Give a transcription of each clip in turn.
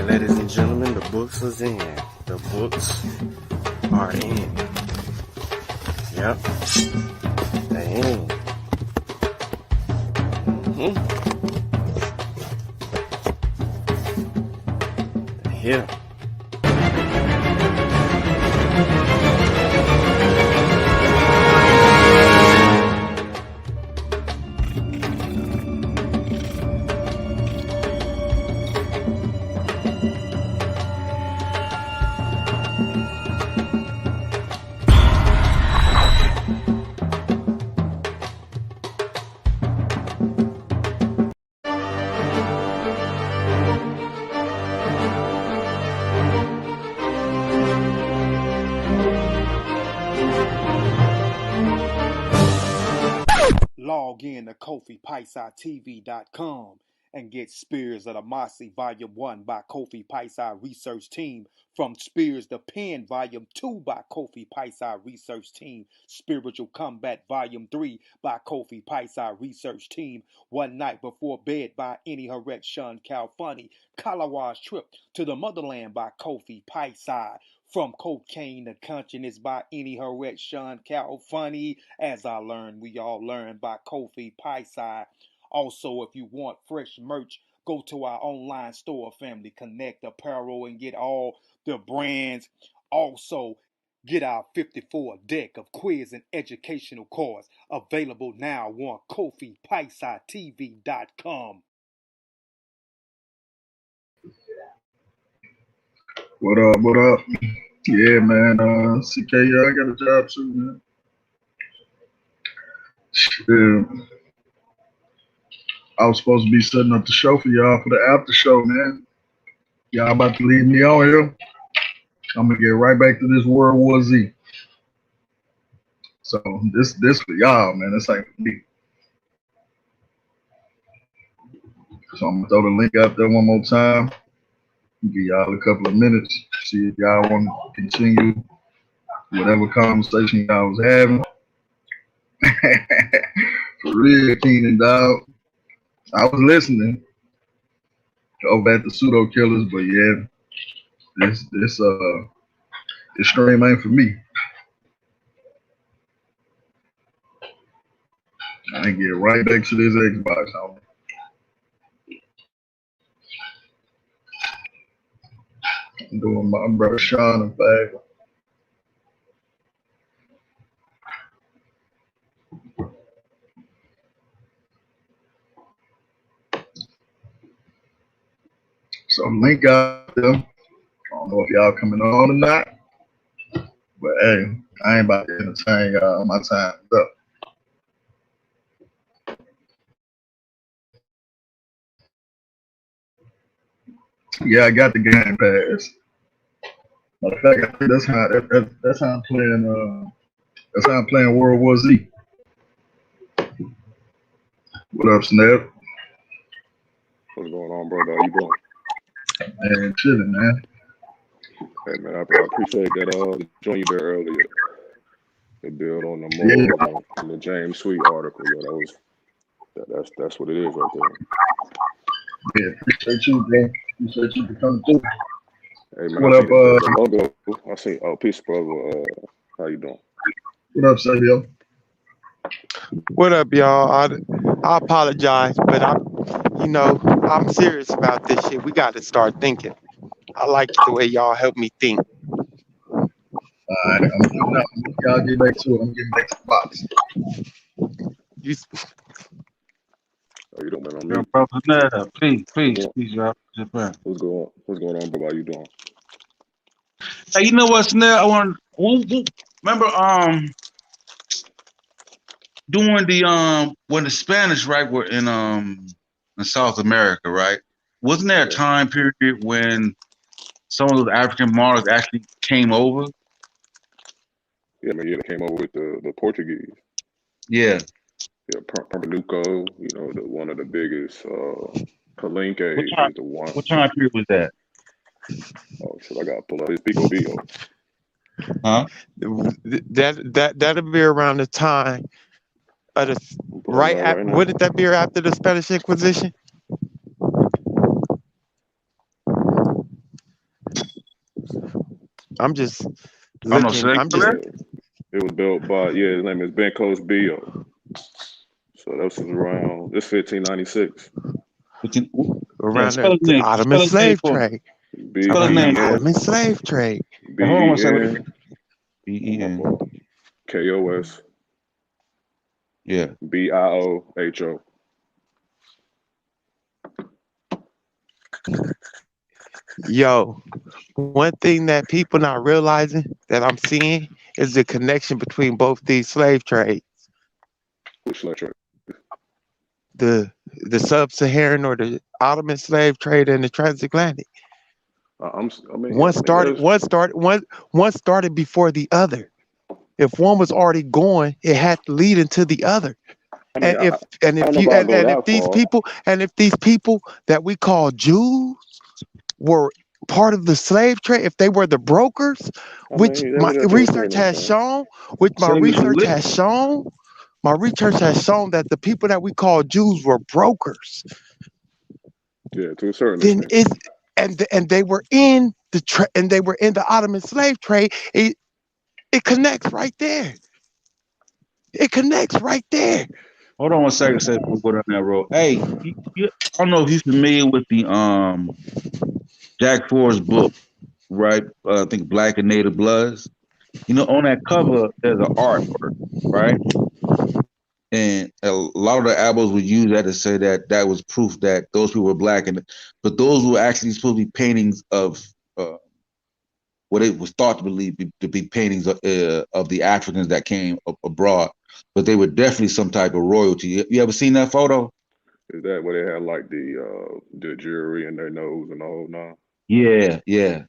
ladies and gentlemen, the books is in. The books are in. Yep. They in. They're here. Log in to KofiPaisaTV.com and get Spears of the Mossy Volume 1 by Kofi Paisa Research Team, from Spears the Pen Volume 2 by Kofi Paisa Research Team, Spiritual Combat Volume 3 by Kofi Paisa Research Team, One Night Before Bed by Any Harek Shun Calfunny, Kalawa's Trip to the Motherland by Kofi Paisa, From Cocaine to Consciousness by Any Harek Shun Calfunny, As I Learned, We All Learn by Kofi Paisa. Also, if you want fresh merch, go to our online store, Family Connect Apparel, and get all the brands. Also, get our 54 deck of quiz and educational cards available now on KofiPaisaTV.com. What up? What up? Yeah, man. CK, I got a job too, man. Shit. I was supposed to be setting up the show for y'all for the after show, man. Y'all about to leave me on here. I'm gonna get right back to this World War Z. So this for y'all, man. This ain't for me. So I'm gonna throw the link out there one more time. Give y'all a couple of minutes. See if y'all want to continue whatever conversation y'all was having. For real, Keenan, dog. I was listening over at the Pseudo Killers, but yeah, this stream ain't for me. I ain't get right back to this Xbox. I'm doing my brother Sean a favor. So link out there. I don't know if y'all coming on or not, but hey, I ain't about to entertain y'all. My time's up. Yeah, I got the Game Pass. Matter of fact, I think that's how I'm playing. That's how I'm playing World War Z. What up, Snap? What's going on, brother? How you doing? Man, chilling, man. Hey, man, I appreciate that. Join you there earlier. The build on the more on the James Sweet article. Yeah, that's what it is right there. Yeah, appreciate you, bro. Appreciate you for coming through. Hey, man, what up, the logo. I say, peace, brother. How you doing? What up, Samuel? What up, y'all? I apologize, but I'm serious about this shit. We got to start thinking. I like the way y'all help me think. All right, y'all get back to it. I'm getting back to the box. How you doing, man? Yo, brother, peace, y'all. What's going on, bro? How you doing? Hey, you know what, Snell? I want remember doing the when the Spanish, right, were in South America, right? Wasn't there a time period when some of those African monarchs actually came over? Yeah, man, they came over with the Portuguese. Yeah. Yeah, Pernambuco, one of the biggest Palenque is the one. What time period was that? Oh shit, I gotta pull up his Pico Bio. Huh? That'll be around the time of the wouldn't that be after the Spanish Inquisition? I'm just I don't know, looking. I'm Slave just Yeah, it was built by his name is Ben Cosbio. So that was around this 1596. around spell his the name. Ottoman Spell his name slave for me. trade. B Spell his Talking E about name the for N me. Ottoman slave trade. B Hey, hold on one E second. N. Oh my B-E-N. fault. KOS Yeah. BIOHO. Yo, one thing that people not realizing that I'm seeing is the connection between both these slave trades, Which lecture? the sub-Saharan or the Ottoman slave trade and the transatlantic. I mean, yeah, One I mean, started there's, one started one started before the other. If one was already going, it had to lead into the other. I mean, And I, if and I don't if know if you I go and if that these far. people that we call Jews were part of the slave trade, if they were the brokers, I which mean, my yeah, to a research certain has extent. shown, which my Say it again, research what? has shown, my research has shown that the people that we call Jews were brokers. Yeah, to a certain Then extent. it's and they were in and they were in the Ottoman slave trade. It connects right there. It connects right there. Hold on one second, say we'll go down that road. Hey, I don't know if you're familiar with the Jack Forrest book, right? I think Black and Native Bloods. You know, on that cover there's an artwork, right? And a lot of the albums would use that to say that that was proof that those people were black, but those were actually supposed to be paintings of what it was thought to be paintings of the Africans that came abroad, but they were definitely some type of royalty. You ever seen that photo? Is that where they had like the jury in their nose and the whole nine? Yeah, yeah.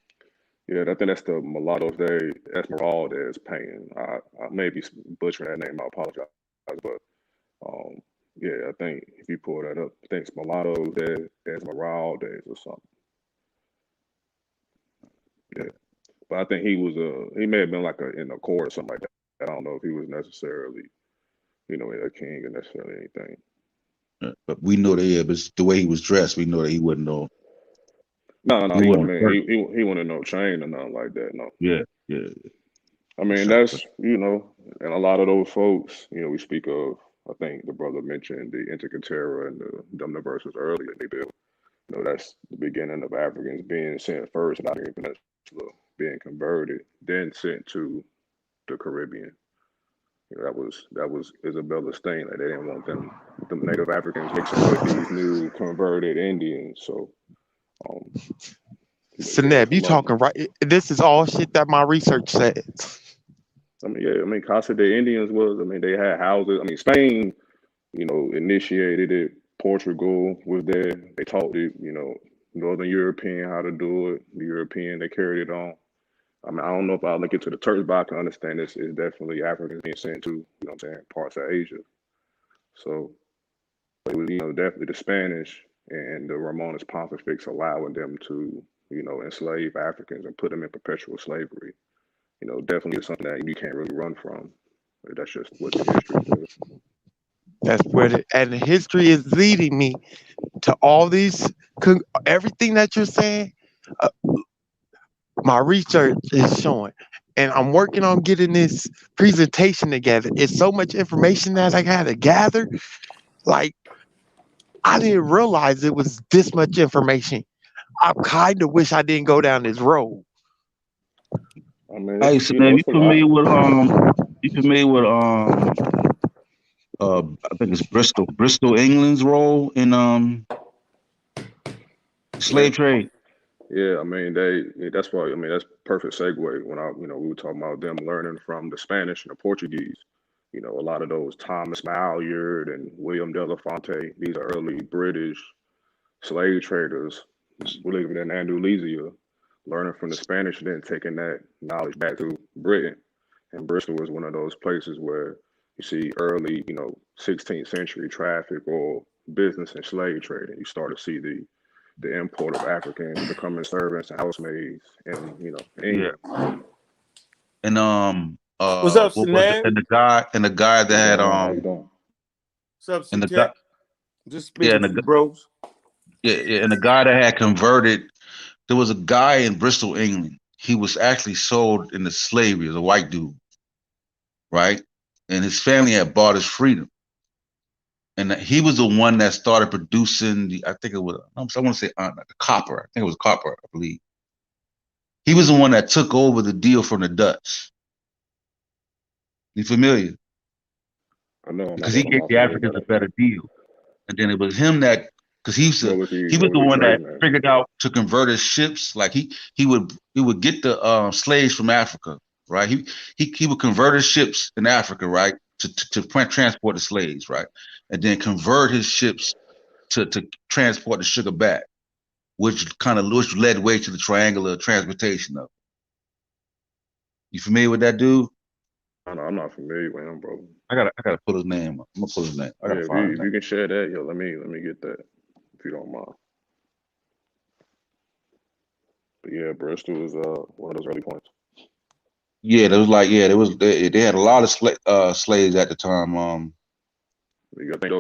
Yeah, I think that's the mulattoes. They Esmeralda's painting. I may be butchering that name. I apologize, but um, yeah, I think if you pull that up, I think it's mulattoes there, Esmeralda's or something. Yeah, but I think he may have been like in a court or something like that. I don't know if he was necessarily a king or necessarily anything. But we know that, yeah, but it's the way he was dressed, we know that he wasn't no, No, he he. I wasn't mean, a person. he wanted no chain or nothing like that. No. Yeah, yeah, I for mean, sure. that's, and a lot of those folks, we speak of, I think the brother mentioned the Intercantera and the Dumner verses earlier they built. That's the beginning of Africans being sent first, not even Peninsula, being converted, then sent to the Caribbean. That was Isabella's thing. Like they didn't want them native Africans mixing with these new converted Indians. So, um, yeah, Seneb, you talking right? This is all shit that my research says. I mean, yeah, I mean, Casa de Indians was, I mean, they had houses. I mean, Spain, initiated it. Portugal was there. They taught it, Northern European how to do it. The European, they carried it on. I mean, I don't know if I'll look into the Turks, but I can understand this is definitely Africans being sent to, what I'm saying, parts of Asia. So it was, definitely the Spanish and the Romanos Pontifex allowing them to, enslave Africans and put them in perpetual slavery. Definitely something that you can't really run from. That's just what the history says. That's where and the history is leading me to all these everything that you're saying. Uh, my research is showing, and I'm working on getting this presentation together. It's so much information that I got to gather. Like I didn't realize it was this much information. I kind of wish I didn't go down this road. I mean, Hey, so man, it's a lot. you familiar with I think it's Bristol, England's role in Yeah, slave trade. yeah. I mean, that's why. I mean, that's perfect segue when we were talking about them learning from the Spanish and the Portuguese. A lot of those Thomas Malyard and William de la Fonte. These are early British slave traders living in Andalusia, learning from the Spanish, and then taking that knowledge back to Britain. And Bristol was one of those places where you see early, 16th century traffic or business and slave trade, and you start to see the import of Africans becoming servants and housemaids in, Yeah. England. And What's up, what was it? Sinead? And the guy that What's had going on? How you doing? What's up, and the C-Tech? guy Just yeah, speaking to you, bros. and the guy that had converted, there was a guy in Bristol, England, he was actually sold into slavery as a white dude, right? And his family had bought his freedom. And he was the one that started producing I think it was, I want to say the copper. I think it was copper, I believe. He was the one that took over the deal from the Dutch. You familiar? I know Because he I'm gave not the familiar Africans with a it. better deal. And then it was him that, because he was What the was he one that trading at? figured out to convert his ships. Like he would get the slaves from Africa, right? He would convert his ships in Africa, right, to transport the slaves, right, and then convert his ships to transport the sugar back, which led way to the triangular transportation of it. You familiar with that dude? I know I'm not familiar with him, bro. I gotta put his name up. I'm gonna put his name. I Yeah, gotta find his if name. you can share that, yo, let me get that if you don't mind. But yeah, Bristol is one of those early points. Yeah, there was like they had a lot of slaves at the time. I think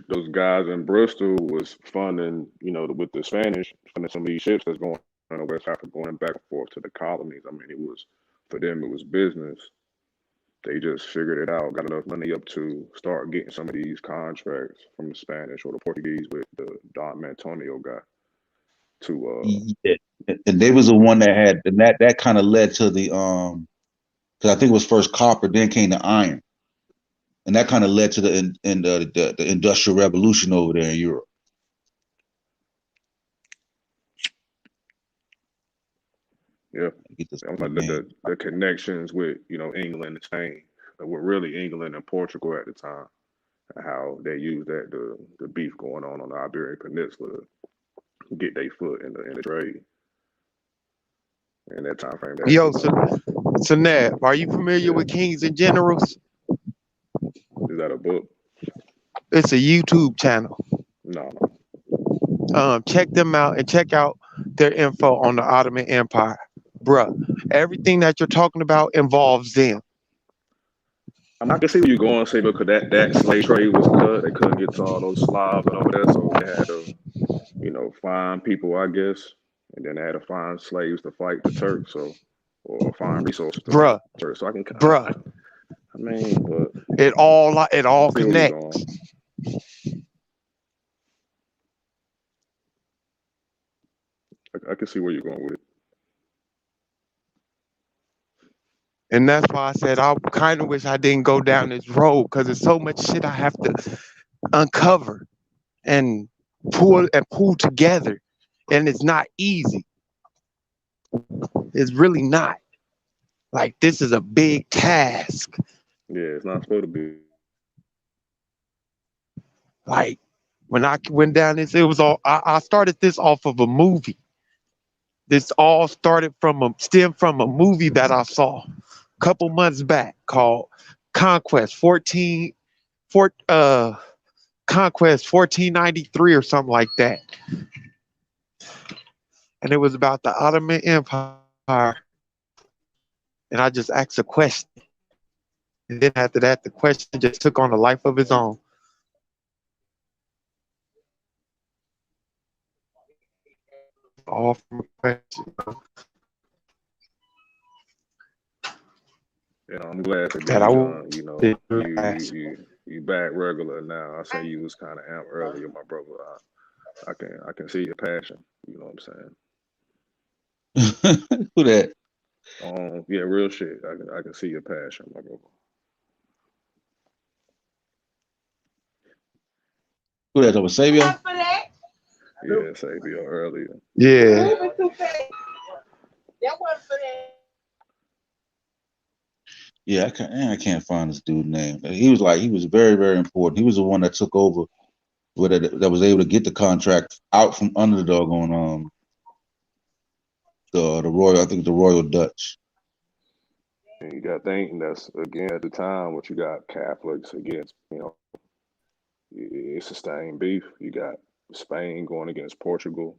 those guys in Bristol was funding, with the Spanish, funding some of these ships that's going to West Africa, going back and forth to the colonies. I mean, it was for them, it was business. They just figured it out, got enough money up to start getting some of these contracts from the Spanish or the Portuguese with the Don Antonio guy to Yeah. And they was the one that had, and that kind of led to the because I think it was first copper, then came the iron, and that kind of led to the industrial revolution over there in Europe. yeah, Get this I'm like name. the connections with England and Spain, were really England and Portugal at the time, and how they used the beef going on the Iberian Peninsula to get their foot in the trade in that time frame. That Yo, so Nab, are you familiar yeah, with Kings and Generals? is that a book? It's a YouTube channel. No, Check them out and check out their info on the Ottoman Empire. Bruh, everything that you're talking about involves them. I can see where you're going, say because that slave trade was cut. They couldn't get to all those Slavs and over there, so they had to, find people, I guess, and then they had to find slaves to fight the Turks, so or find resources to fight Bruh, the Turks. So bruh, I mean, but it all see where you're connects. going. I can see where you're going with it. And that's why I said I kind of wish I didn't go down this road because there's so much shit I have to uncover and pull together. And it's not easy. It's really not. Like this is a big task. Yeah, it's not supposed to be. Like when I went down this, it was all I started this off of a movie. This all stemmed from a movie that I saw a couple months back called Conquest 14 Conquest 1493 or something like that. And it was about the Ottoman Empire. And I just asked a question. And then after that, the question just took on a life of its own. All from a question I'm glad to be that I you back regular now. I say you was kind of amped earlier, my brother. I can see your passion. You know what I'm Who that? saying? Yeah, real shit. I can see your passion, my brother. Who that? Over Savior? Yeah, Sabio earlier. yeah. Yeah, I can't find this dude's name. He was very, very important. He was the one that took over that was able to get the contract out from under the doggone the royal, I think the Royal Dutch. And you got to think that's again at the time what you got Catholics against, it's sustained beef. You got Spain going against Portugal.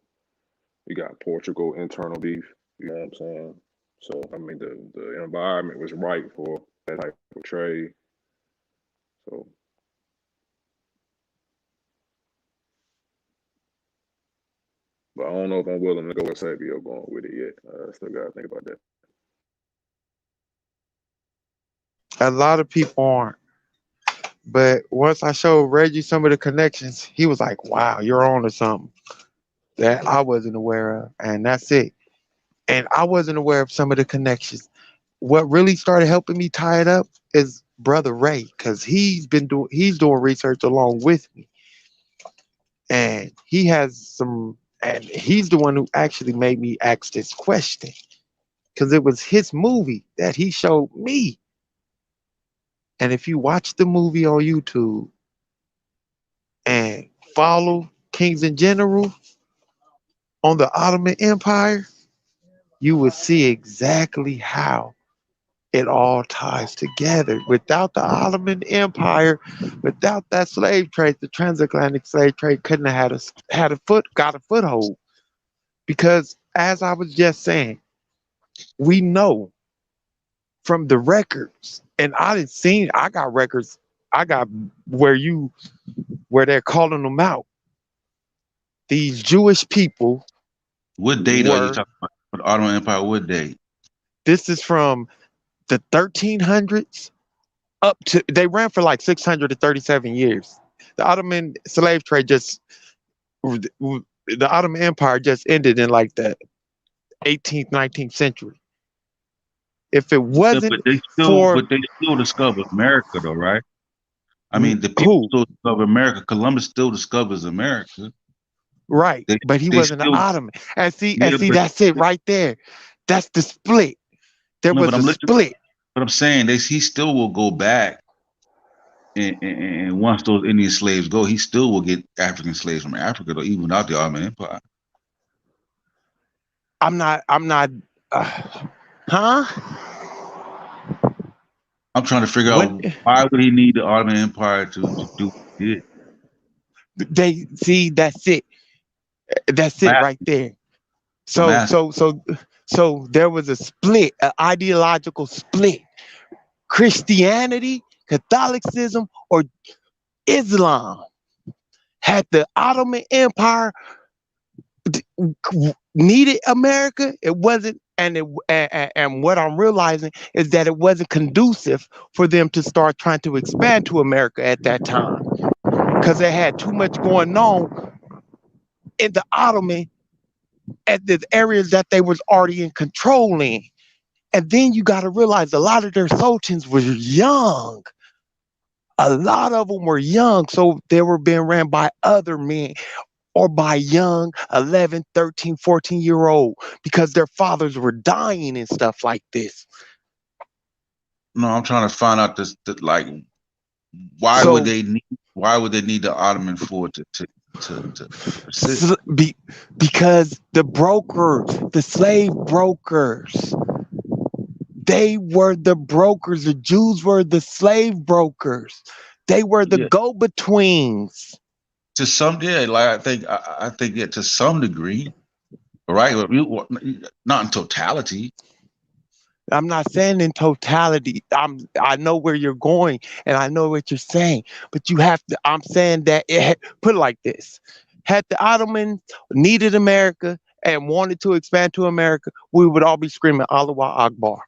You got Portugal internal beef. You know what I'm saying? So I mean the environment was right for that type of trade. So But I don't know if I'm willing to go with Savio going with it yet. I still gotta think about that. A lot of people aren't. But once I showed Reggie some of the connections, he was like, "Wow, you're on to something that I wasn't aware of," and that's it. And I wasn't aware of some of the connections. What really started helping me tie it up is Brother Ray, because he's doing research along with me, and he has some, and he's the one who actually made me ask this question because it was his movie that he showed me. And if you watch the movie on YouTube and follow Kings in General on the Ottoman Empire, you will see exactly how it all ties together. Without the Ottoman Empire, without that slave trade, the transatlantic slave trade couldn't have got a foothold. Because as I was just saying, we know from the records, and I got records, I got where they're calling them out. These Jewish people What date are you were, talking about? For the Ottoman Empire, what date? this is from the 1300s up to, they ran for like 637 years. The Ottoman slave trade the Ottoman Empire just ended in like the 18th, 19th century. If it Yeah, wasn't for but they still discovered America though, right? I mean, the people who, still discover America. Columbus still discovers America. right? They But he they wasn't an still Ottoman. And yeah, see, that's it right there. That's the split. There no, but was a I'm listening. split. But I'm saying he still will go back and once those Indian slaves go, he still will get African slaves from Africa though, even without the Ottoman Empire. I'm not, huh? I'm trying to figure When out why would he need the Ottoman Empire to do what he did. they see, that's it. That's I'm it right asking. there. I'm So, asking. so, so, so there was a split, an ideological split. Christianity, Catholicism, or Islam. Had the Ottoman Empire needed America, it wasn't, and what I'm realizing is that it wasn't conducive for them to start trying to expand to America at that time because they had too much going on in the Ottoman at the areas that they was already in control in. And then you got to realize a lot of their sultans were young. A lot of them were young, so they were being ran by other men or by young 11, 13, 14-year-old because their fathers were dying and stuff like this. No, I'm trying to find out like why would So they need the Ottoman for to persist? because the brokers, the slave brokers, they were the brokers. The Jews were the slave brokers. They were the Yeah, go-betweens. to some, yeah, like I think yeah, to some degree, right? Not in totality. I'm not saying in totality. I know where you're going and I know what you're saying, but you have to. I'm saying that put it like this: had the Ottomans needed America and wanted to expand to America, we would all be screaming Allah Akbar.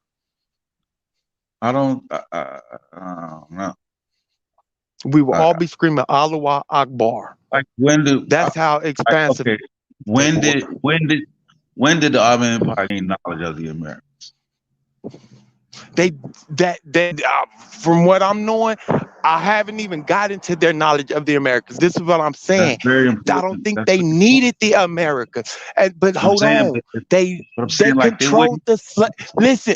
I don't. No. We will all I, be screaming Allah Akbar. like when did That's how expansive okay? they When were. did when did when did the Ottoman Empire gain knowledge of the Americas? They from what I'm knowing, I haven't even got into their knowledge of the Americas. This is what I'm That's saying. very I don't important. think That's they very important. needed the Americas. But I'm hold saying, on, they but I'm they saying like they controlled wouldn't. the listen.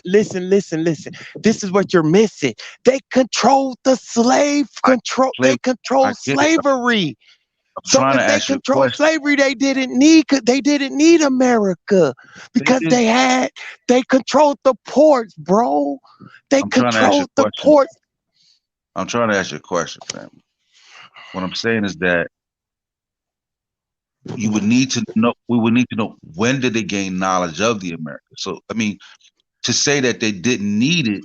This is what you're missing. They controlled the slave I, control. slave, They I controlled get it. slavery. I'm So trying if to they ask you a controlled question. slavery, they didn't need America They because did. they controlled the ports, bro. They I'm trying to ask you controlled a the question. ports. I'm trying to ask you a question, family. What I'm saying is that you would need to know. We would need to know when did they gain knowledge of the Americas. So I mean, to say that they didn't need it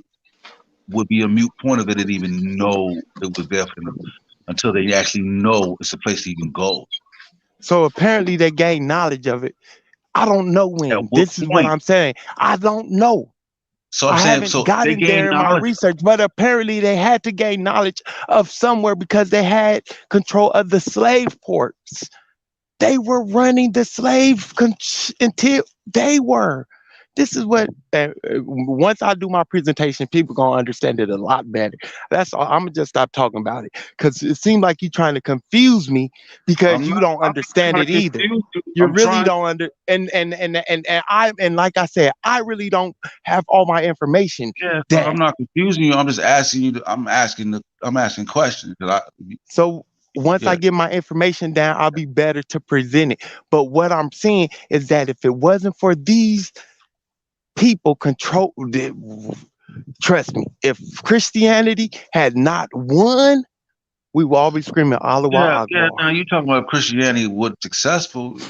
would be a mute point if they didn't even know it was there for them until they actually know it's a place to even go. So apparently they gained knowledge of it. I don't know At when. what This is what point? I'm saying. I don't know. So I'm I saying, haven't so they gotten gained there in my knowledge. research, but apparently they had to gain knowledge of somewhere because they had control of the slave ports. They were running the until they were. This is what. Once I do my presentation, people gonna understand it a lot better. That's all. I'm gonna just stop talking about it because it seems like you're trying to confuse me because I'm you not. don't I'm not understand trying it to either. confuse you. You I'm really trying. don't and like I said, I really don't have all my information. Yeah, so That I'm not confusing you. I'm just asking you. I'm asking questions. so once I Yeah. get my information down, I'll be better to present it. But what I'm saying is that if it wasn't for these people control, trust me, if Christianity had not won, we would all be screaming Allah Yeah, yeah. Akbar. Now you talking about Christianity was successful.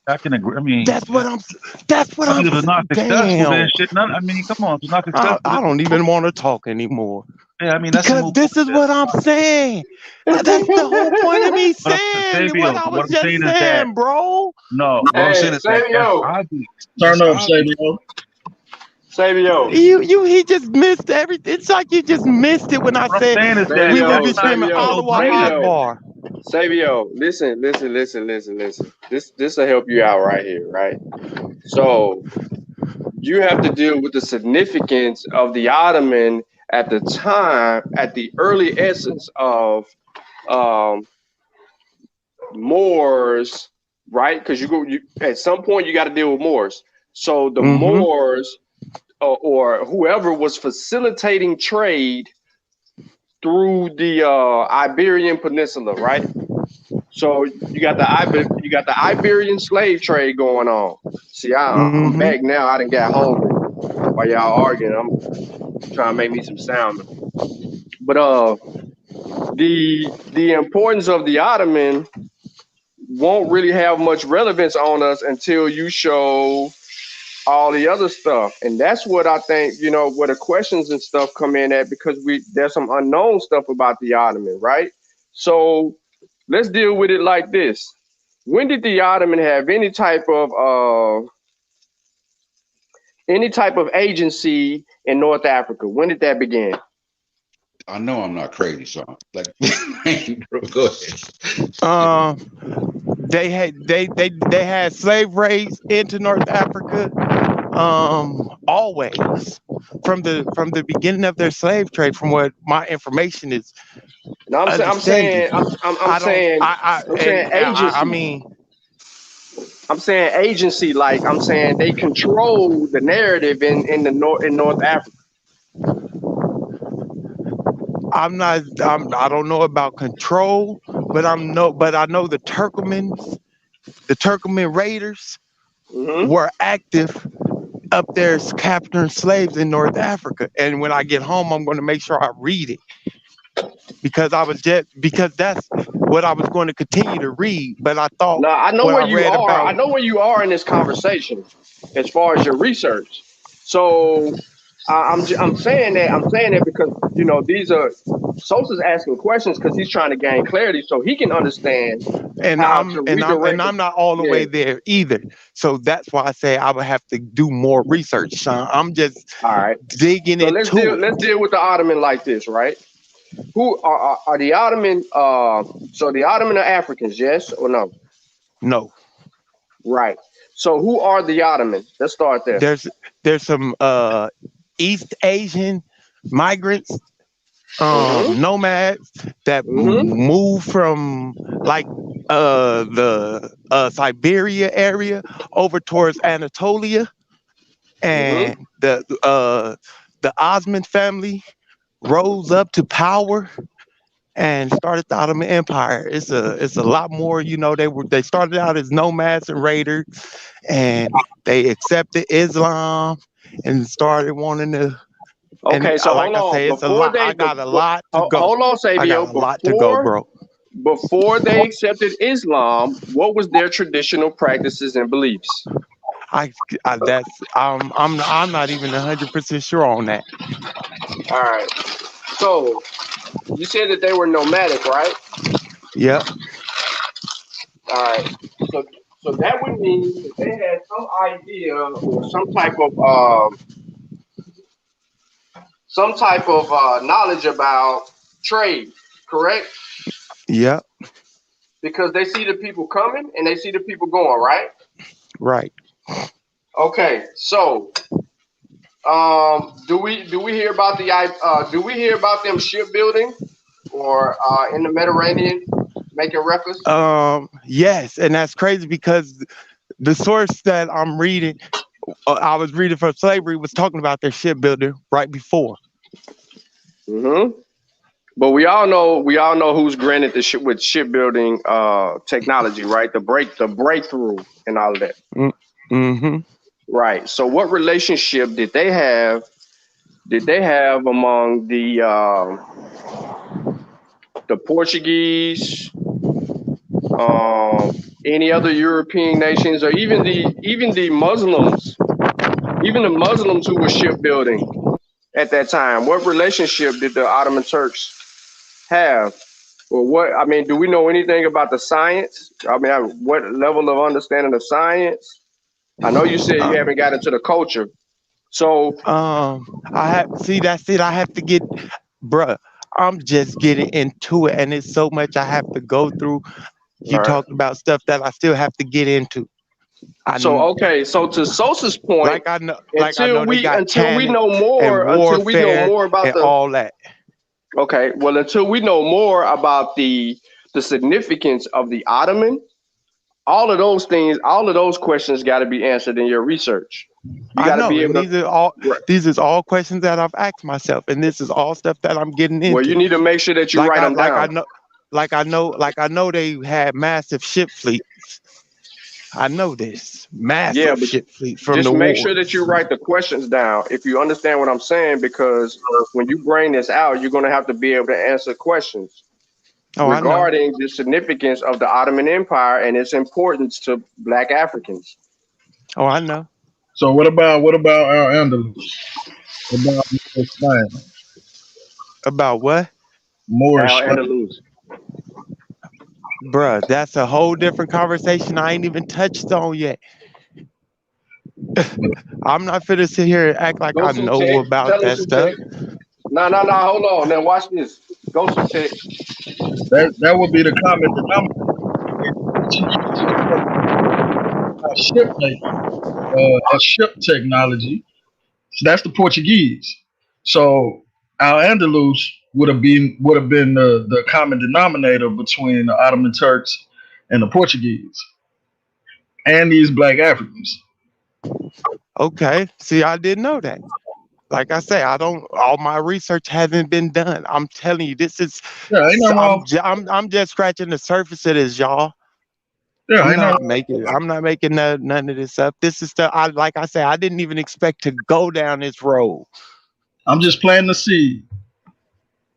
I can agree. I mean, That's what I'm. That's what I mean, I'm. if it's not successful, then Damn. shit. None. I mean, come on. If it's not successful, I then don't even want to talk anymore yeah. I mean, that's a because move. this is what I'm saying. That's the whole point of me But saying what Sabio, I what was I'm just saying is that saying, bro. no. What I'm saying Hey, is that that's Savio, obvious. Turn That's up, obvious. Sabio. Savio, He just missed everything. It's like you just missed it when I What I'm said saying is that we would Savio, be that's not screaming a Savio, Allah no-brainer. Savio, Akbar. Savio. Listen. This will help you out right here, right? So you have to deal with the significance of the Ottoman at the time, at the early essence of um, Moors, right? Because you at some point you got to deal with Moors. So the Mm-hmm. Moors or whoever was facilitating trade through the Iberian Peninsula, right? So you got the Iberian slave trade going on. See, I'm Mm-hmm. back now. I done got hungry while y'all arguing. I'm trying to make me some salmon. But the importance of the Ottoman won't really have much relevance on us until you show all the other stuff. And that's what I think, where the questions and stuff come in at because there's some unknown stuff about the Ottoman, right? So let's deal with it like this. When did the Ottoman have any type of agency in North Africa? When did that begin? I know I'm not crazy, Sean. Like, bro, go ahead. They had slave raids into North Africa. Always from the beginning of their slave trade, from what my information is No, I'm understanding. saying, I'm I don't. saying, I'm saying I agency. mean, I'm saying agency. Like I'm saying, they control the narrative in North Africa. I don't know about control, but I know the Turkoman raiders Hmm. were active up there capturing slaves in North Africa. And when I get home, I'm going to make sure I read it because that's what I was going to continue to read. But I thought No, I know what where I you read are. I about, know where you are in this conversation, as far as your research. So I'm saying that because these are Sosa's asking questions because he's trying to gain clarity so he can understand and how I'm to and I'm and redirect it. I'm not all the Yeah. way there either. So that's why I say I would have to do more research, Sean. I'm just All right. digging So let's into deal. it. Let's deal with the Ottoman like this, right? Who are the Ottoman? So the Ottoman are Africans, yes or no? No, Right. So who are the Ottoman? Let's start there. there's some East Asian migrants, Mm-hmm. nomads that Mm-hmm. move from like the Siberia area over towards Anatolia, Mm-hmm. and the Osman family rose up to power and started the Ottoman Empire. It's a lot more. They started out as nomads and raiders, and they accepted Islam and started wanting to. And Okay. So like hold I on. say, it's a lot. I got a lot to go. Hold on, I Sabio. got a lot to go, bro. Before they accepted Islam, what was their traditional practices and beliefs? I, I'm not even 100% sure on that. All right. So you said that they were nomadic, right? Yep. All right. So so that would mean that they had some idea or some type of knowledge about trade, correct? Yep. Because they see the people coming and they see the people going, right? Right. Okay. So do we hear about do we hear about them shipbuilding or in the Mediterranean making records? Yes, and that's crazy because the source that I'm reading, I was reading from slavery, was talking about their shipbuilder right before. Hmm. But we all know who's granted the ship with shipbuilding technology, right? The breakthrough and all of that. Mm-hmm. Right. So what relationship did they have? Did they have among the Portuguese, um, any other European nations, or even the Muslims, even the Muslims who were shipbuilding at that time? What relationship did the Ottoman Turks have? Or what? I mean, do we know anything about the science? I mean, what level of understanding of science? I know you said you Uh, haven't got into the culture, so I have see that's it. I have to get, bruh. I'm just getting into it, and it's so much I have to go through. all You right. talking about stuff that I still have to get into. I So kn- okay, so to Sosa's point, like I know they got until we cannon know and more, warfare about and the all that. okay, well, until we know more about the significance of the Ottoman, all of those questions got to be answered in your research. You I got to know, be able and to. Right. these is all questions that I've asked myself, and this is all stuff that I'm getting Well, you into. need to make sure that you Like write I them like I down. know like I know they had massive ship fleets. I know this Yeah, massive but ship fleet from just the make sure that you wars. write the questions down. If you understand what I'm saying, because when you bring this out, you're going to have to be able to answer questions Oh, I know. regarding the significance of the Ottoman Empire and its importance to Black Africans. Oh, I know. So what about our Andalus? What about Spain? About what? Moorish Al Spain. Andalus. Bruh, that's a whole different conversation I ain't even touched on yet. I'm not finna sit here and act like Go I to know tech. about Tell us that to stuff. tech. No, no, no. Hold on. Now watch this. Go to tech. That would be the common denominator. Portuguese ship making, and ship technology. So that's the Portuguese. So Al Andalus would have been the common denominator between the Ottoman Turks and the Portuguese and these black Africans. Okay. See, I didn't know that. Like I say, I don't. All my research hasn't been done. I'm telling you, this is. Yeah, ain't nothing wrong. I'm just scratching the surface of this, y'all. Yeah, I'm ain't nothing not wrong making. with it. I'm not making none of this up. This is stuff. Like I say, I didn't even expect to go down this road, I'm just planting the seed.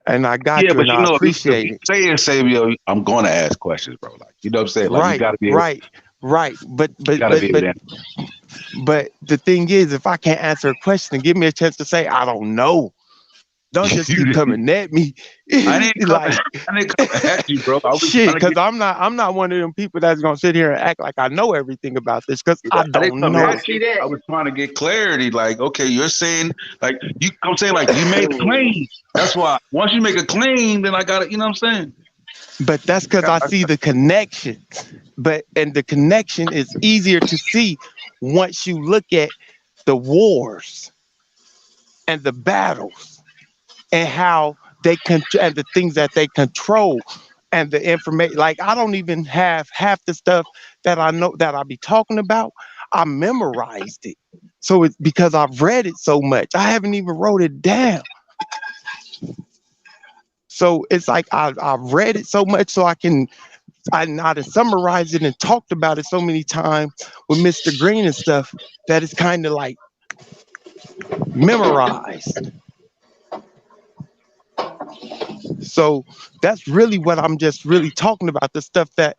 and I got Yeah, you, but and you I know, if appreciate you it. say it, Savio, I'm going to ask questions, bro. Like, you know what I'm saying? Like, you Right, got to be able, right, right. But you but got to but be able but to. but the thing is, if I can't answer a question, give me a chance to say I don't know. Don't just keep coming at me. I didn't come. Like I didn't come at you, bro. I was shit, trying to because get. I'm not one of them people that's gonna sit here and act like I know everything about this because Yeah, I I didn't don't come I know. at see you. that. I was trying to get clarity. Like, okay, you're saying, like, I'm saying, like, you made a claim. That's why. Once you make a claim, then I got it. You know what I'm saying? But that's because I see the connection. And the connection is easier to see once you look at the wars and the battles and how and the things that they control and the information. Like I don't even have half the stuff that I know that I be talking about. I memorized it. So it's because I've read it so much. I haven't even wrote it down. So it's like I've read it so much so I done summarized it and talked about it so many times with Mr. Green and stuff that it's kind of like memorized. So that's really what I'm just really talking about, the stuff that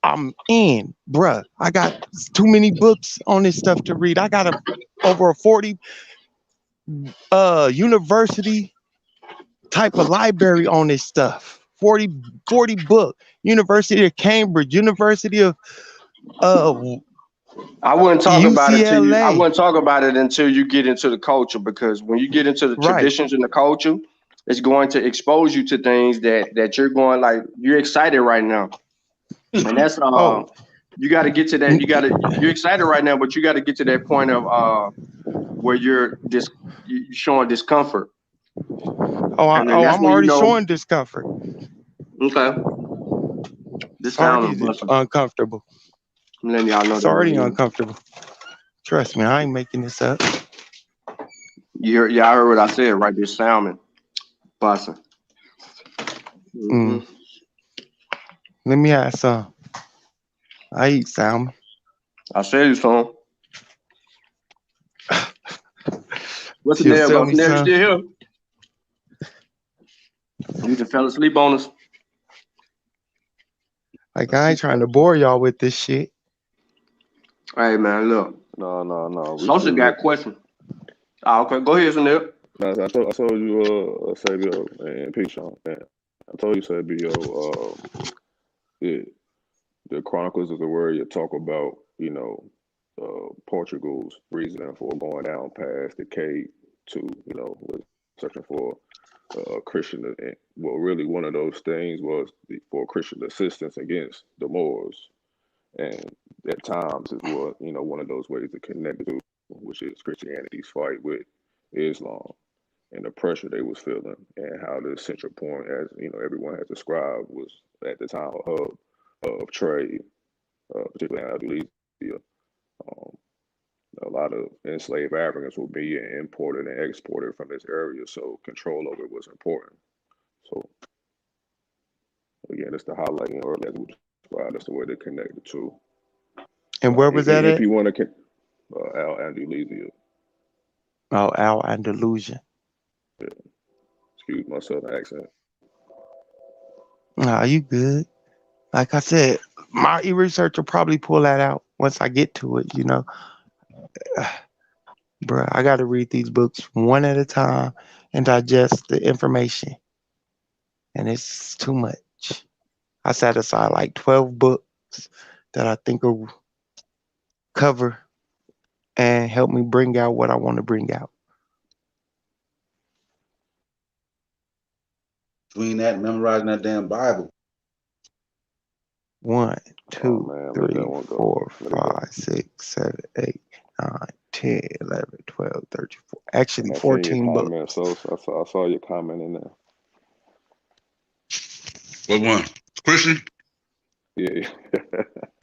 I'm in, bruh. I got too many books on this stuff to read. I got over a 40 university type of library on this stuff 40 book. University of Cambridge, University of I wouldn't talk about it till you. I UCLA. wouldn't talk about it until you get into the culture, because when you get into the Right. traditions and the culture, it's going to expose you to things that you're going, like, you're excited right now, and that's Oh, you got to get to that. You're excited right now, but you got to get to that point of where you're showing discomfort, and then that's I'm when you already know. showing discomfort. Okay, this It's already sound busting. uncomfortable. I'm letting y'all know It's that already right now. uncomfortable. Trust me, I ain't making this up. You heard, yeah, I heard what I said right there. Salmon busting. Mm. Let me have some. I eat salmon. I said you some. What's the She'll nail sell go? me Nail, you some. still here? You just fell asleep on us. Like, I ain't trying to bore y'all with this shit. Hey man, look. No. We Social still got listening. question. Okay, go ahead, Sunil. I told you, Sabio and Peach on. I told you, Sabio, the Chronicles of the Warrior talk about, Portugal's reason for going down past the Cape to, was searching for Christian. Well, really, one of those things was for Christian assistance against the Moors, and at times it was, one of those ways to connect to, which is Christianity's fight with Islam and the pressure they was feeling, and how the central point, as everyone has described, was at the time a hub of trade, particularly in Andalusia. Um, a lot of enslaved Africans were being imported and exported from this area, so control over it was important. So again, it's the highlighting early as we described. That's the way they connect the two. And where was that If at? you want to, Andalusia. Oh, Al Andalusia. Yeah. Excuse my southern accent. Nah, you good. Like I said, my e-research will probably pull that out once I get to it, Bruh, I got to read these books one at a time and digest the information. And it's too much. I set aside like 12 books that I think will cover and help me bring out what I want to bring out. Between that and memorizing that damn Bible. 1, 2, man, 3, let that one go. 4, Let it go. 5, 6, 7, 8, 9, 10, 11, 12, 13, 14. Actually, And I seen 14 your books. comment, so I saw your comment in there. What one? Christian? Yeah.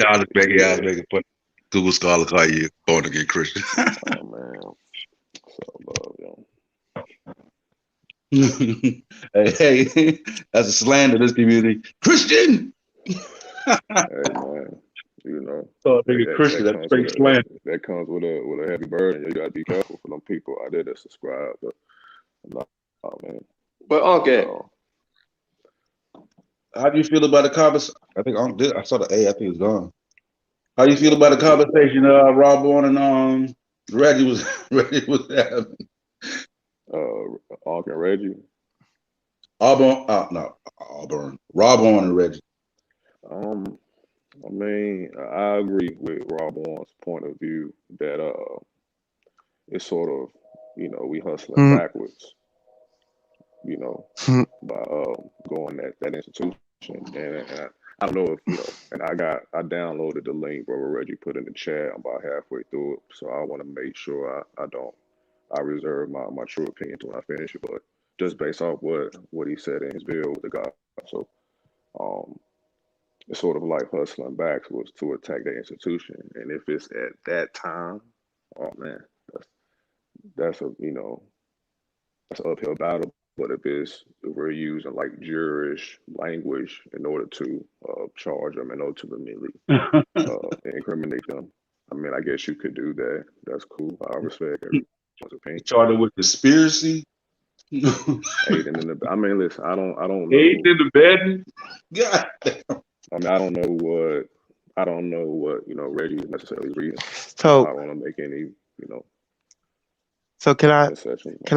I was making fun. Google Scholar call you born again Christian. Oh man, so love, yo. hey, that's a slander this community. Christian. Hey man, Oh, nigga, Christian, that's straight slander. that comes with a heavy burden. You gotta be careful for them people out there that subscribe. But no, man. But okay. How do you feel about the conversation? I think I saw the A. I think it's gone. How do you feel about the conversation Rob Bourne and Reggie was having? Uncle Reggie. Auburn. Rob Bourne and Reggie. I mean, I agree with Rob Bourne's point of view that it's sort of, we hustling backwards, by going that institution. And I don't know if, and I downloaded the link Brother Reggie put in the chat. I'm about halfway through it. So I want to make sure I reserve my true opinion to when I finish it. But just based off what he said in his bill with the God. So it's sort of like hustling backwards to attack the institution. And if it's at that time, oh man, that's a that's an uphill battle. But if we're using like Jewish language in order to charge them and ultimately incriminate them, I mean, I guess you could do that. That's cool. I respect everyone's opinion. Charged with conspiracy. Aiding in the. I mean, listen. I don't know. Aiding in the bed. God. I mean, I don't know what Reggie is necessarily reading. So I don't want to make any So can I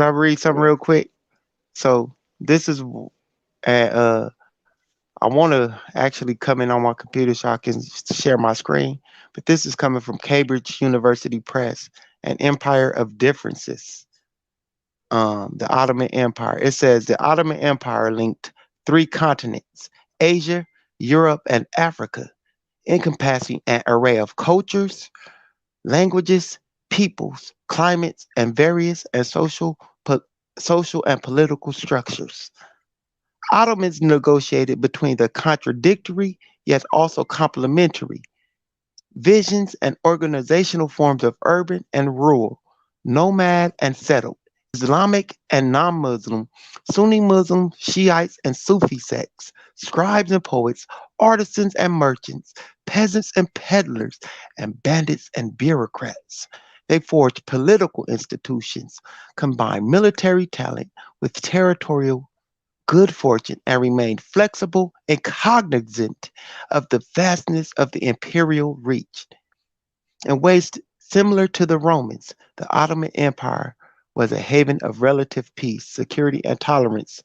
read something real quick? So this is at I want to actually come in on my computer so I can share my screen, but this is coming from Cambridge University Press, An Empire of Differences. The Ottoman Empire. It says the Ottoman Empire linked three continents, Asia, Europe, and Africa, encompassing an array of cultures, languages, peoples, climates, and various and social and political structures. Ottomans negotiated between the contradictory yet also complementary visions and organizational forms of urban and rural, nomad and settled, Islamic and non-Muslim, Sunni Muslim, Shiites and Sufi sects, scribes and poets, artisans and merchants, peasants and peddlers, and bandits and bureaucrats. They forged political institutions, combined military talent with territorial good fortune, and remained flexible and cognizant of the vastness of the imperial reach. In ways similar to the Romans, the Ottoman Empire was a haven of relative peace, security, and tolerance,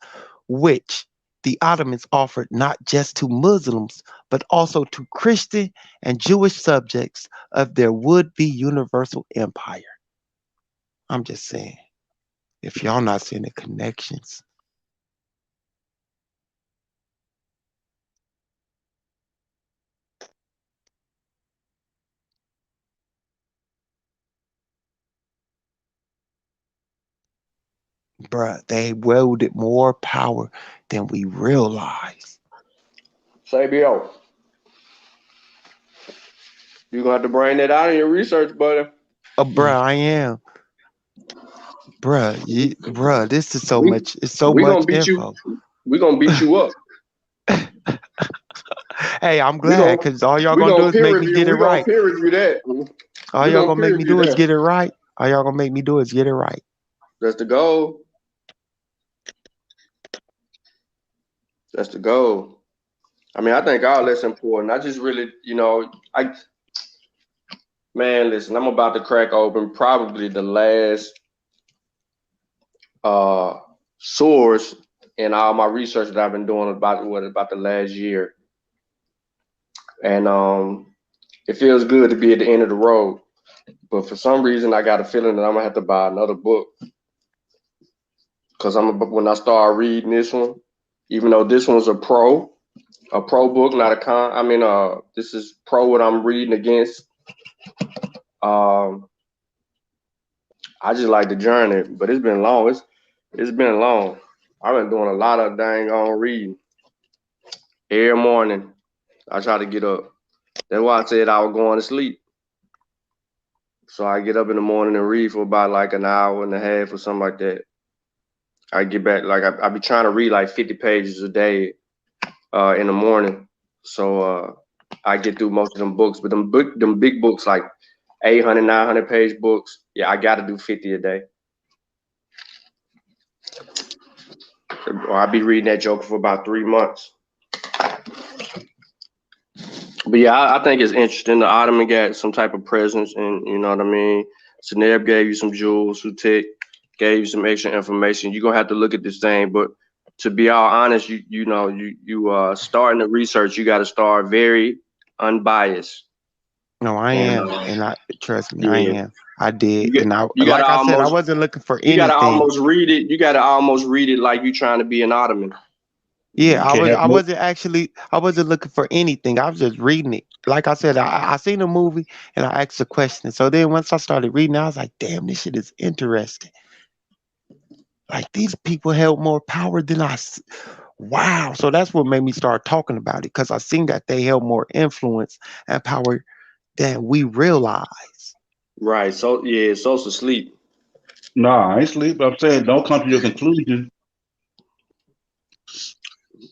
which the Ottomans offered not just to Muslims, but also to Christian and Jewish subjects of their would be universal empire. I'm just saying, if y'all not seeing the connections. Bruh, they wielded more power than we realize. Sabio, you're gonna have to bring that out in your research, buddy. Bruh, I am. Bruh, this is so We much, it's so we gonna much beat you. info. We gonna beat you up. Hey, I'm We glad, gonna because all y'all we gonna do gonna is peer make me review. get it We gonna right. peer review that. All We y'all gonna gonna peer make me review do is that. get it right. All y'all gonna make me do is get it right. That's the goal. That's the goal. I mean, I think all that's important. I just really, man, listen, I'm about to crack open probably the last uh source in all my research that I've been doing about the last year. And it feels good to be at the end of the road. But for some reason I got a feeling that I'm gonna have to buy another book. Cause when I start reading this one, even though this one's a pro book, not a con. I mean, this is pro what I'm reading against. Um, I just like the journey, but it's been long. It's been long. I've been doing a lot of dang on reading every morning. I try to get up. That's why I said I was going to sleep. So I get up in the morning and read for about like an hour and a half or something like that. I get back like I be trying to read like 50 pages a day in the morning. So I get through most of them books, but them big books like 800, 900 page books. Yeah, I got to do 50 a day. Or I'll be reading that joker for about 3 months. But yeah, I think it's interesting. The Ottoman got some type of presence, and you know what I mean. Seneb gave you some jewels. Sutek gave you some extra information. You're gonna have to look at this thing. But to be all honest, you starting the research. You got to start very unbiased. No, I And am. And I trust me, I yeah, am. I did. you got And I you got to like I said, I almost wasn't looking for you got to anything. almost read it. You got to almost read it like you trying to be an Ottoman. Yeah, You can't have no. I wasn't looking for anything. I was just reading it. Like I said, I seen the movie and I asked a question. So then once I started reading, I was like, damn, this shit is interesting. Like these people held more power than wow. So that's what made me start talking about it because I seen that they held more influence and power than we realize. Right. So yeah, social sleep. Nah, I ain't sleep. I'm saying don't come to your conclusion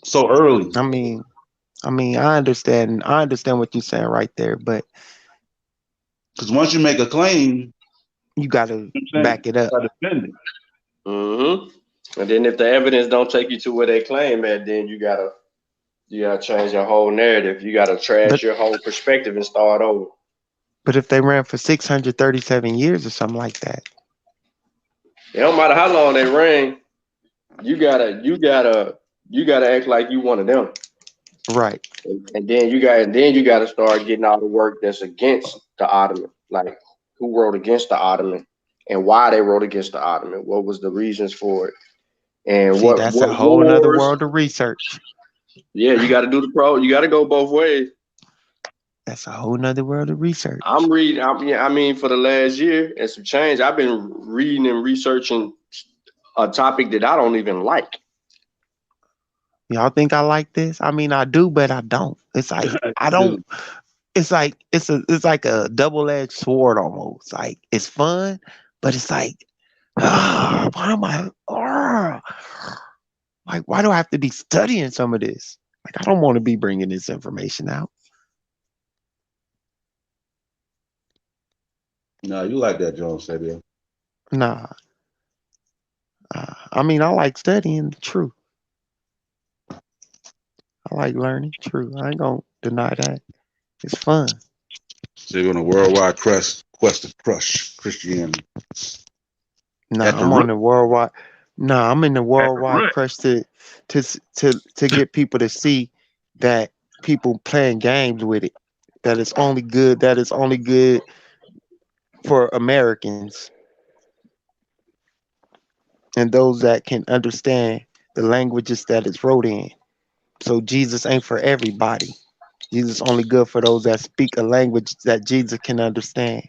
so early. I mean, I understand what you're saying right there, but Because once you make a claim, you gotta you know what I'm saying, back it you up. gotta defend it. And then if the evidence don't take you to where they claim at, then you gotta change your whole narrative. You gotta trash But your whole perspective and start over. but if they ran for 637 years or something like that, It don't matter how long they ran, you gotta you gotta act like you one of them. Right. And then you got to start getting all the work that's against the Ottoman, like who wrote against the Ottoman and why they wrote against the Ottoman. What was the reasons for it, and See, what that's a whole nother wars? world of research. Yeah, you got to do the pro. You got to go both ways. That's a whole nother world of research. I'm reading. I mean, for the last year and some change, I've been reading and researching a topic that I don't even like. Y'all think I like this? I mean, I do, but I don't. It's like I don't. Dude, It's like it's like a double-edged sword almost. Like it's fun, but it's like, why am I? Like, why do I have to be studying some of this? Like, I don't want to be bringing this information out. nah, you like that, Jones, Sabia. Nah. I mean, I like studying the truth. I like learning truth. I ain't gonna deny that. It's fun. They're on a worldwide quest to crush Christianity. Nah, At the I'm root. on the worldwide. Nah, I'm in the At the worldwide root. crush to get people to see that people playing games with it. That it's only good. That it's only good for Americans and those that can understand the languages that it's wrote in. So Jesus ain't for everybody. Jesus only good for those that speak a language that Jesus can understand.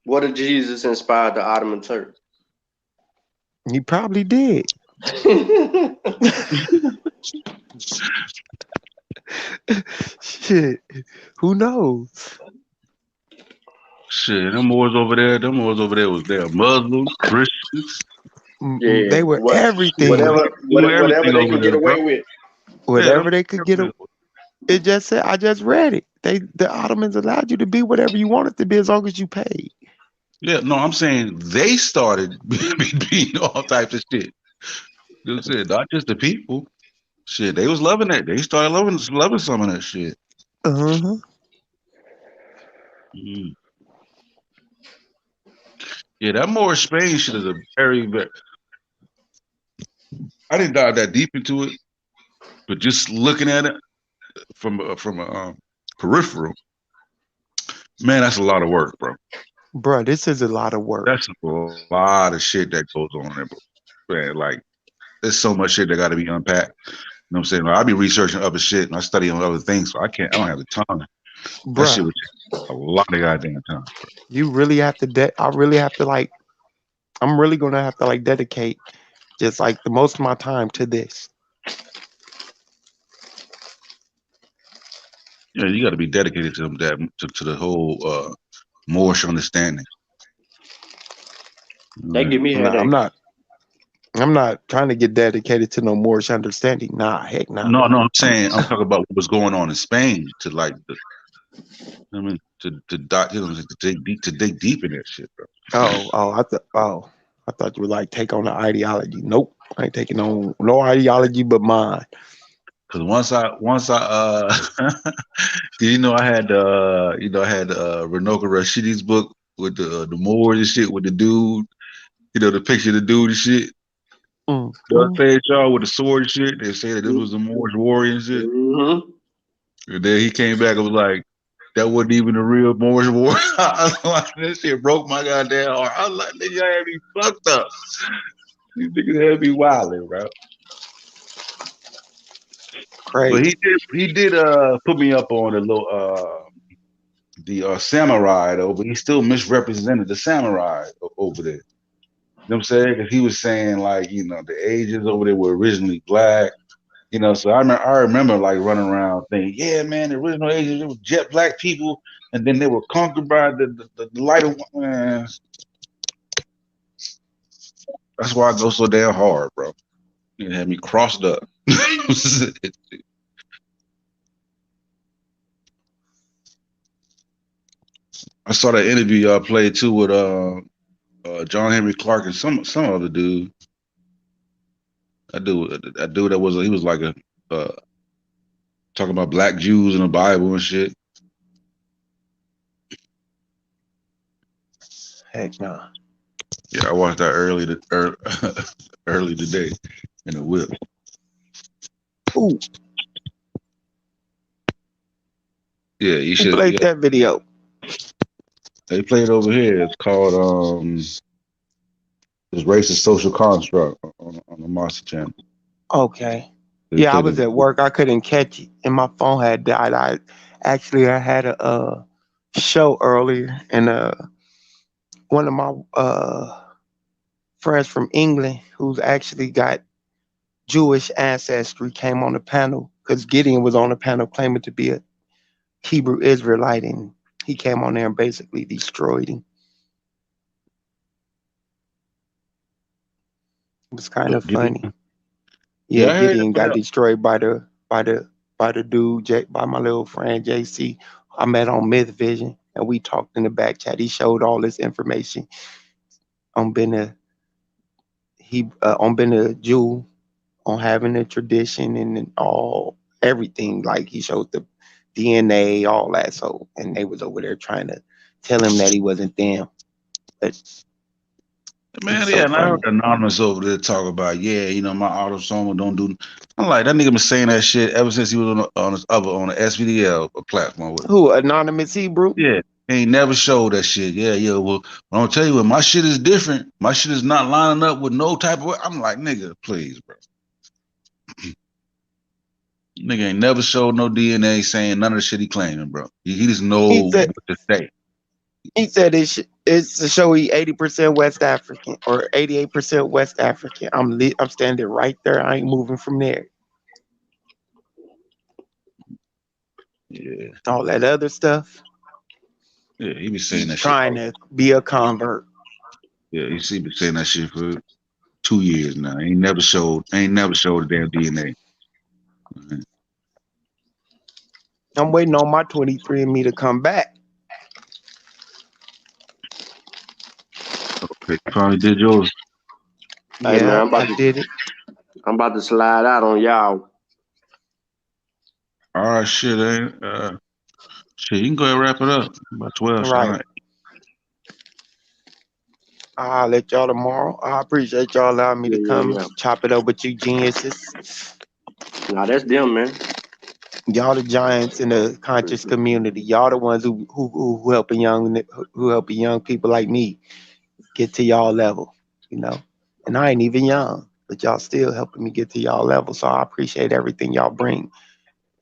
What did Jesus inspire the Ottoman Turks? He probably did. Shit. Who knows? Shit, them wars over there was there. Muslims, Christians, Yeah, They were shit. everything. They do whatever everything they over can get there, bro. away with. Yeah, them Whatever they could get. everything. It just said. I just read it. The Ottomans allowed you to be whatever you wanted to be as long as you paid. Yeah, no, I'm saying they started being all types of shit. You know what I'm saying? Not just the people. Shit, they was loving that. They started loving some of that shit. Uh huh. Mm. Yeah, that Moorish Spain shit is a very. I didn't dive that deep into it, but just looking at it from a peripheral, man, that's a lot of work, bro. Bruh, this is a lot of work. That's a lot of shit that goes on there, bro. Man, like there's so much shit that got to be unpacked. You know what I'm saying? Like, I be researching other shit and I study on other things, so I don't have the time. That shit Bruh, would take a lot of goddamn time. you really have to. I really have to like. I'm really gonna have to like dedicate just like the most of my time to this. Yeah, you got to be dedicated to them to the whole Moorish understanding. They Right. give me a Nah, I'm headache. not. I'm not trying to get dedicated to no Moorish understanding. Nah, heck nah. No, I'm I'm. saying I'm talking about what was going on in Spain to like the. I mean, to dig deep in that shit, bro. I thought you would like take on the ideology. Nope, I ain't taking on no ideology but mine. Because once I I had Renoka Rashidi's book with the Moors and shit with the dude, the picture of the dude and shit. Mm, The mm. say y'all with the sword and shit. They say that this was the Moorish warrior and shit. Mm-hmm. And then he came back and was like, that wasn't even the real Moorish warrior. I was like, this shit broke my goddamn heart. I was like, nigga, y'all had me fucked up. These niggas had me wilding, bro. But Crazy. he did put me up on a little the samurai though, but he still misrepresented the samurai over there. You know what I'm saying? Because he was saying like, the Asians over there were originally black. So I remember like running around thinking, yeah, man, the original Asians they were jet black people, and then they were conquered by the lighter man. That's why I go so damn hard, bro. It had me crossed up. I saw that interview y'all played too with John Henry Clark and some other dude. That dude he was like a talking about black Jews in the Bible and shit. Heck nah. Yeah, I watched that early today in the whip. Ooh, Yeah, you who should. played Yeah, that video? they played over here. It's called "This Racist Social Construct" on the Monster Channel. Okay. They Yeah, I played was it. at work. I couldn't catch it, and my phone had died. I had a show earlier, and one of my friends from England who's actually got Jewish ancestry came on the panel because Gideon was on the panel claiming to be a Hebrew Israelite, and he came on there and basically destroyed him. It was kind of funny. Yeah, Yeah, I heard Gideon got about. destroyed by the dude by my little friend JC. I met on Myth Vision, and we talked in the back chat. He showed all this information on being a Jew, on having a tradition, and all everything. Like he showed the DNA, all that. So, and they was over there trying to tell him that he wasn't them. But Man, he's yeah, so and I heard funny. Anonymous over there talk about, yeah, my autosomal don't do. I'm like, that nigga been saying that shit ever since he was on the SVDL platform with. Who, Anonymous Hebrew? Yeah, he ain't never showed that shit. Yeah. Well, I'm gonna tell you what, my shit is different. My shit is not lining up with no type of. I'm like, nigga, please, bro. Nigga ain't never showed no DNA saying none of the shit he claiming, bro. He just He know said what to say. it's to show he 80% West African or 88% West African. I'm standing right there. I ain't moving from there. Yeah, All that other stuff, yeah, he be saying he's that shit. trying to be a convert. Yeah, he been saying that shit for 2 years now. Ain't never showed the damn DNA. I'm waiting on my 23andMe to come back. Okay, finally did yours. Hey man, Yeah, I did it. I'm about to slide out on y'all. All right, shit, shit, you can go ahead and wrap it up. About 12, shit. All Right. right. I'll let y'all tomorrow. I appreciate y'all allowing me to come Yeah. chop it up with you geniuses. Nah, that's them, man. Y'all the giants in the conscious community. Y'all the ones who helping young people like me get to y'all level, you know. And I ain't even young, but y'all still helping me get to y'all level. So I appreciate everything y'all bring,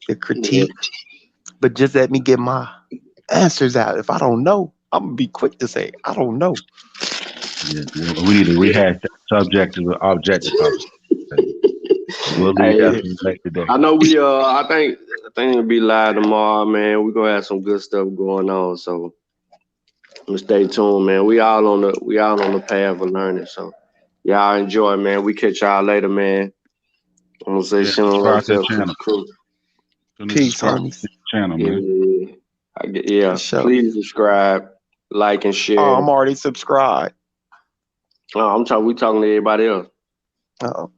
the Yeah. critique. But just let me get my answers out. If I don't know, I'm gonna be quick to say I don't know. Yeah, we need to rehash that subjective and objective conversation. We'll leave that Hey, for later today. I know we I think it'll be live tomorrow, man. We're gonna have some good stuff going on. So stay tuned, man. We all on the path of learning. So y'all enjoy, man. We catch y'all later, man. I'm gonna say Yeah, shalom subscribe love to the to the channel. crew. You need to Peace, subscribe to homies. the channel, Yeah, man. yeah, yeah. For Yeah. sure. Please subscribe, like, and Oh, share. I'm already subscribed. Oh, we talking to everybody else. Oh,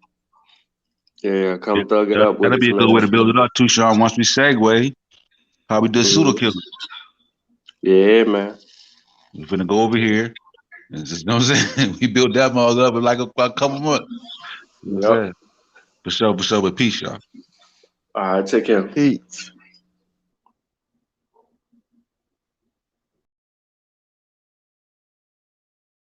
Yeah, Yeah, come thug it up with that'll us, be a good way man. to build it up too, Sean. Once we segue, how we did pseudo killing. Yeah, man. We're finna go over here. And just, you know what I'm saying? We built that mother up in like a couple months. You know what I'm Yep. saying? For sure. But peace, y'all. All right, take care. peace.